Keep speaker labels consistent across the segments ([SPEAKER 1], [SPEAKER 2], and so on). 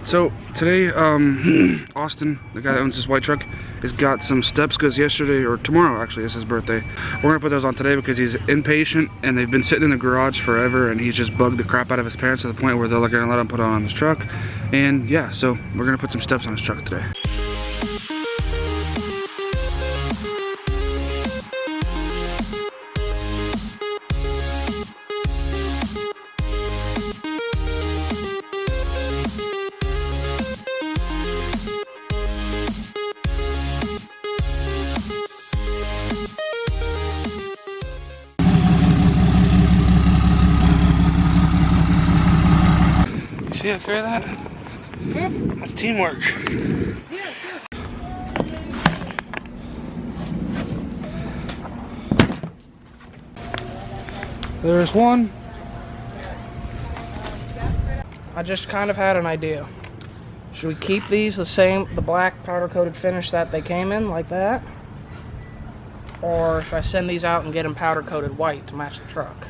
[SPEAKER 1] So today, Austin, the guy that owns this white truck, has got some steps because yesterday, or tomorrow actually, is his birthday. We're gonna put those on today because he's impatient and they've been sitting in the garage forever and he's just bugged the crap out of his parents to the point where they're gonna let him put it on his truck. And yeah, so we're gonna put some steps on his truck today. See how fair that? Hmm? That's teamwork. Yeah. There's one.
[SPEAKER 2] I just kind of had an idea. Should we keep these the same, the black powder coated finish that they came in, like that? Or should I send these out and get them powder coated white to match the truck?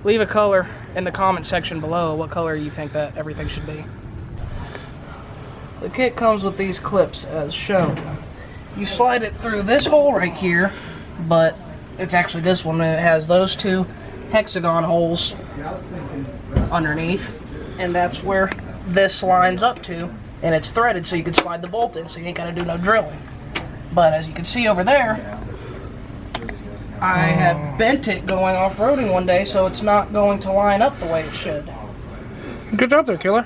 [SPEAKER 2] Leave a color in the comment section below what color you think that everything should be. The kit comes with these clips as shown. You slide it through this hole right here, but it's actually this one, and it has those two hexagon holes underneath, and that's where this lines up to, and it's threaded so you can slide the bolt in so you ain't gotta do no drilling. But as you can see over there, I have bent it going off-roading one day, so it's not going to line up the way it should.
[SPEAKER 1] Good job there, killer.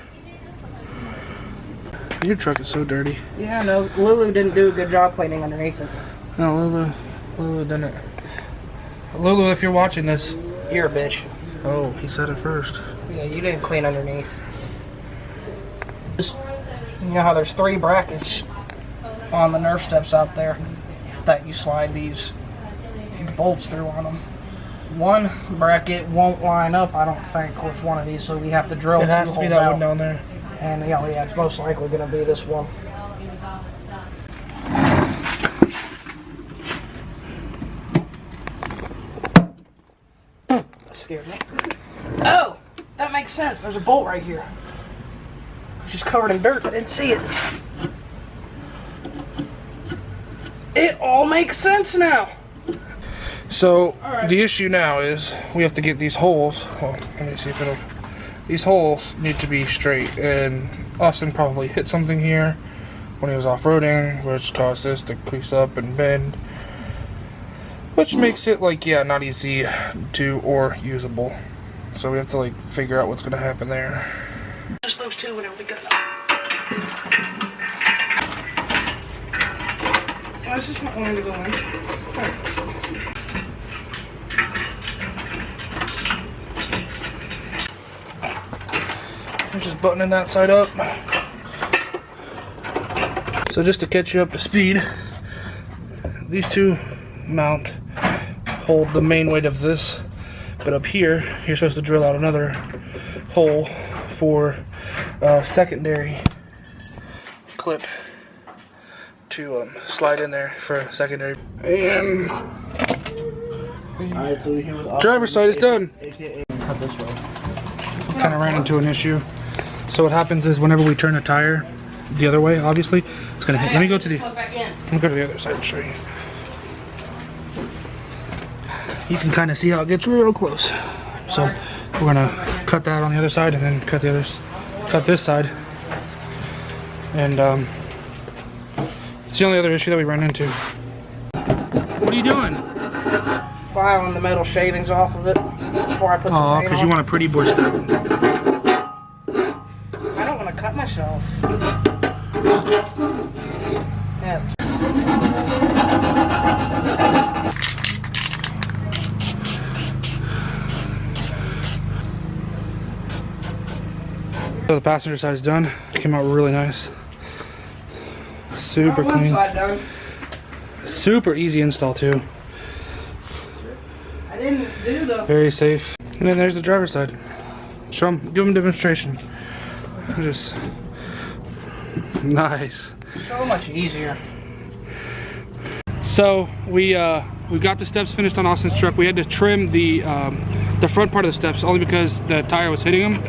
[SPEAKER 1] Your truck is so dirty.
[SPEAKER 2] Yeah, no, Lulu didn't do a good job cleaning underneath it.
[SPEAKER 1] No, Lulu didn't. Lulu, if you're watching this.
[SPEAKER 2] You're a bitch.
[SPEAKER 1] Oh, he said it first.
[SPEAKER 2] Yeah, you didn't clean underneath. You know how there's 3 brackets on the Nerf steps out there that you slide these bolts through on them. One bracket won't line up, I don't think, with one of these, so we have to drill 2 holes out.
[SPEAKER 1] It has to be that one down there.
[SPEAKER 2] And yeah, it's most likely going to be this one. That scared me. Oh, that makes sense. There's a bolt right here. It's just covered in dirt. I didn't see it. It all makes sense now.
[SPEAKER 1] So the issue now is we have to get these holes. Well, let me see if it'll. These holes need to be straight, and Austin probably hit something here when he was off-roading, which caused this to crease up and bend, which makes it not easy to or usable. So we have to figure out what's gonna happen there.
[SPEAKER 2] Just those 2 and it'll be good. This is not wanting to go in.
[SPEAKER 1] I'm just buttoning that side up. So just to catch you up to speed, these 2 mount hold the main weight of this, but up here you're supposed to drill out another hole for a secondary clip to slide in there for a secondary. And driver's side is done. Kind of ran into an issue. So what happens is whenever we turn the tire the other way, obviously, it's gonna hit. Let me go to the other side and show you. You can kind of see how it gets real close. So we're gonna cut that on the other side and then cut this side. And it's the only other issue that we ran into. What are you doing?
[SPEAKER 2] Filing the metal shavings off of it before I put some paint on.
[SPEAKER 1] Because you want a pretty board step.
[SPEAKER 2] I don't want to cut myself. Yeah.
[SPEAKER 1] So the passenger side is done. It came out really nice. Super clean.
[SPEAKER 2] Done.
[SPEAKER 1] Super easy install too.
[SPEAKER 2] I didn't do the...
[SPEAKER 1] Very safe. And then there's the driver's side. Show them, give them a demonstration. Just nice.
[SPEAKER 2] So much easier.
[SPEAKER 1] So we got the steps finished on Austin's truck. We had to trim the front part of the steps only because the tire was hitting them,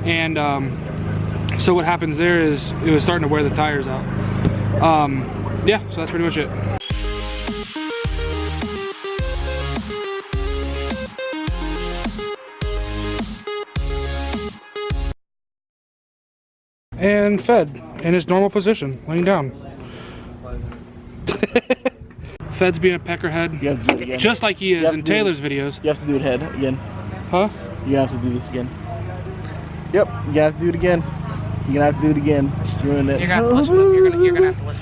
[SPEAKER 1] and So what happens there is it was starting to wear the tires out. Yeah, so that's pretty much it. And fed in his normal position, laying down. Fed's being a peckerhead,
[SPEAKER 3] You have to do it again.
[SPEAKER 1] just like he is in Taylor's videos.
[SPEAKER 3] You have to do it head again.
[SPEAKER 1] Huh?
[SPEAKER 3] You have to do this again. Yep, you have to do it again. You're gonna have to do it again. Just ruined it.
[SPEAKER 2] You're gonna have to listen. You're gonna have to listen.